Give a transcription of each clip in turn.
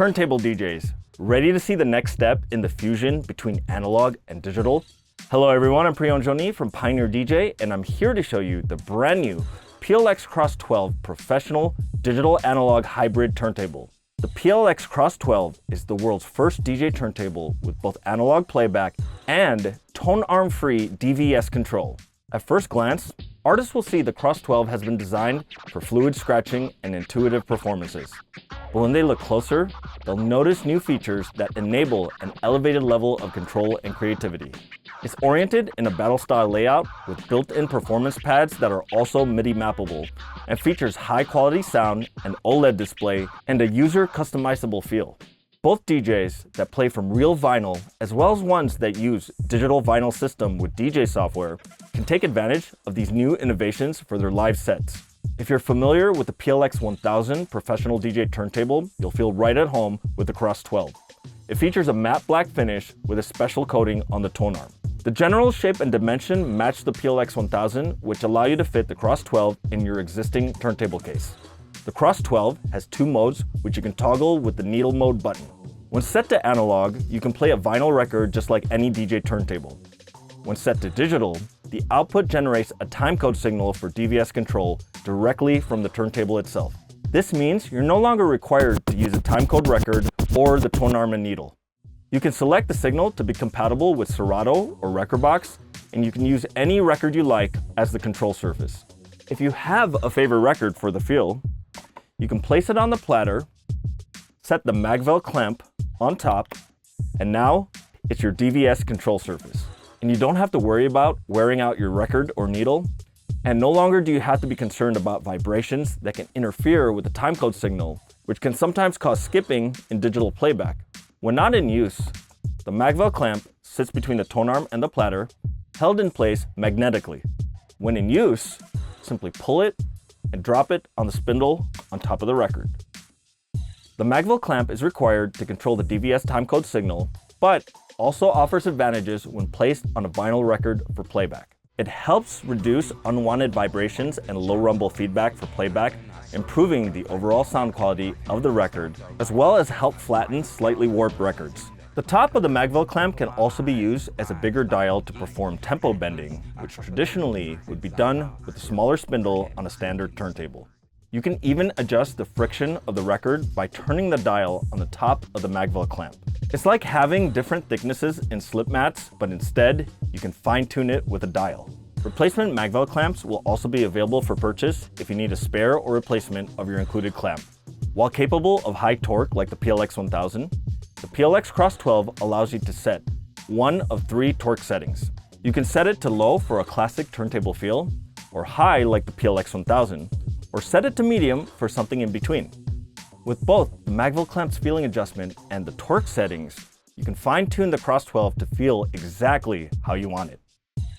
Turntable DJs, ready to see the next step in the fusion between analog and digital? Hello everyone, I'm Joni from Pioneer DJ, and I'm here to show you the brand new PLX-CRSS12 professional digital analog hybrid turntable. The PLX-CRSS12 is the world's first DJ turntable with both analog playback and tone arm-free DVS control. At first glance, artists will see the CRSS12 has been designed for fluid scratching and intuitive performances. But when they look closer, they'll notice new features that enable an elevated level of control and creativity. It's oriented in a battle-style layout with built-in performance pads that are also MIDI mappable and features high-quality sound, an OLED display, and a user-customizable feel. Both DJs that play from real vinyl, as well as ones that use digital vinyl system with DJ software, can take advantage of these new innovations for their live sets. If you're familiar with the PLX-1000 professional DJ turntable, you'll feel right at home with the CRSS12. It features a matte black finish with a special coating on the tone arm. The general shape and dimension match the PLX-1000, which allow you to fit the CRSS12 in your existing turntable case. The CRSS12 has two modes, which you can toggle with the needle mode button. When set to analog, you can play a vinyl record just like any DJ turntable. When set to digital, the output generates a timecode signal for DVS control directly from the turntable itself. This means you're no longer required to use a timecode record or the tone arm and needle. You can select the signal to be compatible with Serato or Rekordbox, and you can use any record you like as the control surface. If you have a favorite record for the feel, you can place it on the platter, set the Magvel clamp on top, and now it's your DVS control surface. And you don't have to worry about wearing out your record or needle, and no longer do you have to be concerned about vibrations that can interfere with the timecode signal, which can sometimes cause skipping in digital playback. When not in use, the Magvel clamp sits between the tone arm and the platter, held in place magnetically. When in use, simply pull it and drop it on the spindle on top of the record. The Magvel clamp is required to control the DVS timecode signal, but also offers advantages when placed on a vinyl record for playback. It helps reduce unwanted vibrations and low rumble feedback for playback, improving the overall sound quality of the record, as well as help flatten slightly warped records. The top of the Magvel clamp can also be used as a bigger dial to perform tempo bending, which traditionally would be done with a smaller spindle on a standard turntable. You can even adjust the friction of the record by turning the dial on the top of the Magvel clamp. It's like having different thicknesses in slip mats, but instead, you can fine-tune it with a dial. Replacement Magvel clamps will also be available for purchase if you need a spare or replacement of your included clamp. While capable of high torque like the PLX-1000, the PLX-CRSS12 allows you to set one of three torque settings. You can set it to low for a classic turntable feel, or high like the PLX-1000, or set it to medium for something in between. With both the Magvel clamp's feeling adjustment and the torque settings, you can fine-tune the CRSS12 to feel exactly how you want it.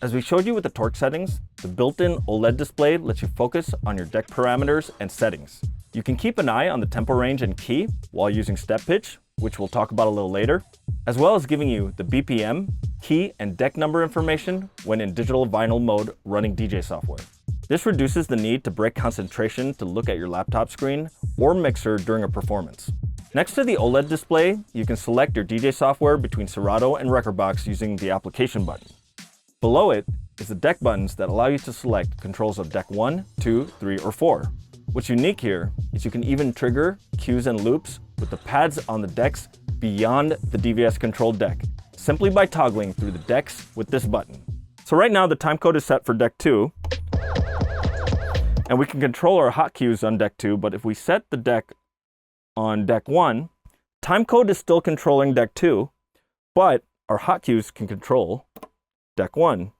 As we showed you with the torque settings, the built-in OLED display lets you focus on your deck parameters and settings. You can keep an eye on the tempo range and key while using step pitch, which we'll talk about a little later, as well as giving you the BPM, key, and deck number information when in digital vinyl mode running DJ software. This reduces the need to break concentration to look at your laptop screen or mixer during a performance. Next to the OLED display, you can select your DJ software between Serato and Rekordbox using the application button. Below it is the deck buttons that allow you to select controls of deck 1, 2, 3, or 4. What's unique here is you can even trigger cues and loops with the pads on the decks beyond the DVS controlled deck, simply by toggling through the decks with this button. So right now the timecode is set for deck 2, and we can control our hot cues on deck 2, but if we set the deck on deck 1, timecode is still controlling deck 2, but our hot cues can control deck 1.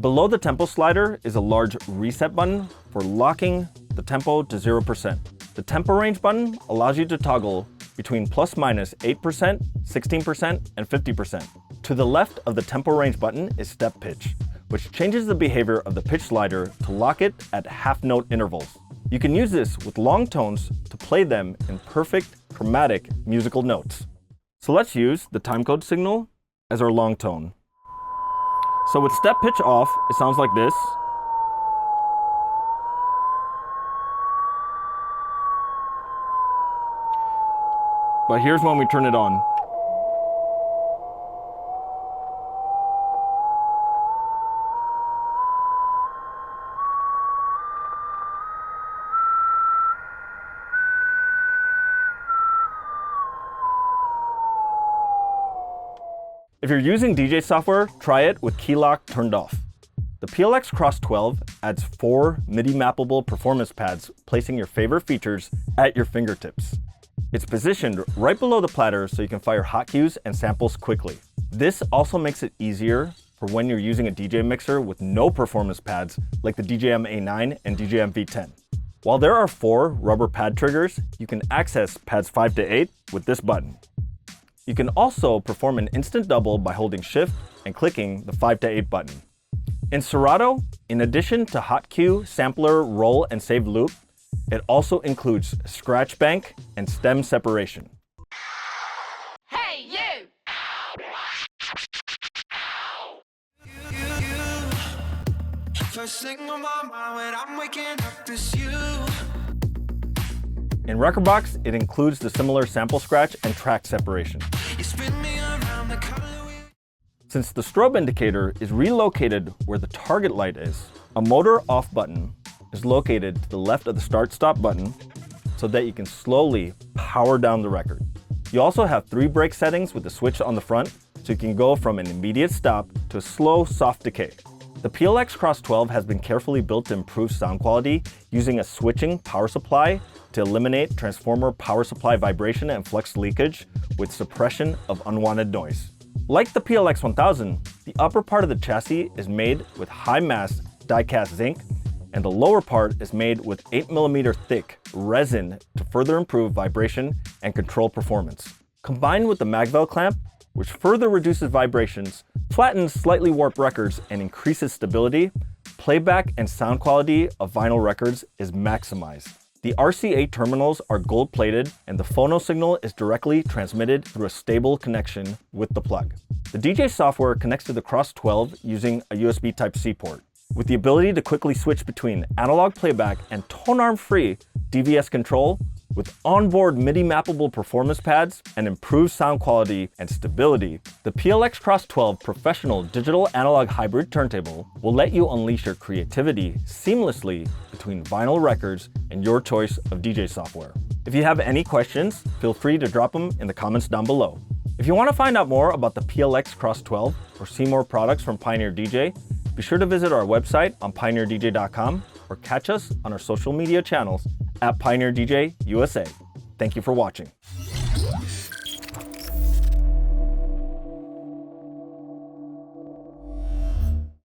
Below the tempo slider is a large reset button for locking the tempo to 0%. The tempo range button allows you to toggle between plus minus 8%, 16%, and 50%. To the left of the tempo range button is step pitch, which changes the behavior of the pitch slider to lock it at half-note intervals. You can use this with long tones to play them in perfect, chromatic musical notes. So let's use the timecode signal as our long tone. So with step pitch off, it sounds like this. But here's when we turn it on. If you're using DJ software, try it with key lock turned off. The PLX-CRSS12 adds 4 MIDI mappable performance pads, placing your favorite features at your fingertips. It's positioned right below the platter so you can fire hot cues and samples quickly. This also makes it easier for when you're using a DJ mixer with no performance pads like the DJM A9 and DJM V10. While there are 4 rubber pad triggers, you can access pads 5 to 8 with this button. You can also perform an instant double by holding Shift and clicking the 5 to 8 button. In Serato, in addition to hot cue, sampler, roll, and save loop, it also includes scratch bank and stem separation. Hey, you! First thing on my mind when I'm waking up is you. In Rekordbox, it includes the similar sample scratch and track separation. Since the strobe indicator is relocated where the target light is, a motor off button is located to the left of the start-stop button so that you can slowly power down the record. You also have 3 brake settings with the switch on the front, so you can go from an immediate stop to a slow, soft decay. The PLX-CRSS12 has been carefully built to improve sound quality using a switching power supply to eliminate transformer power supply vibration and flux leakage with suppression of unwanted noise. Like the PLX-1000, the upper part of the chassis is made with high-mass die-cast zinc, and the lower part is made with 8mm thick resin to further improve vibration and control performance. Combined with the Magvel clamp, which further reduces vibrations, flattens slightly warped records, and increases stability, playback and sound quality of vinyl records is maximized. The RCA terminals are gold-plated, and the phono signal is directly transmitted through a stable connection with the plug. The DJ software connects to the CRSS12 using a USB Type-C port. With the ability to quickly switch between analog playback and tone-arm-free DVS control, with onboard MIDI mappable performance pads and improved sound quality and stability, the PLX-CRSS12 Professional Digital Analog Hybrid Turntable will let you unleash your creativity seamlessly between vinyl records and your choice of DJ software. If you have any questions, feel free to drop them in the comments down below. If you want to find out more about the PLX-CRSS12 or see more products from Pioneer DJ, be sure to visit our website on pioneerdj.com or catch us on our social media channels at Pioneer DJ USA. Thank you for watching.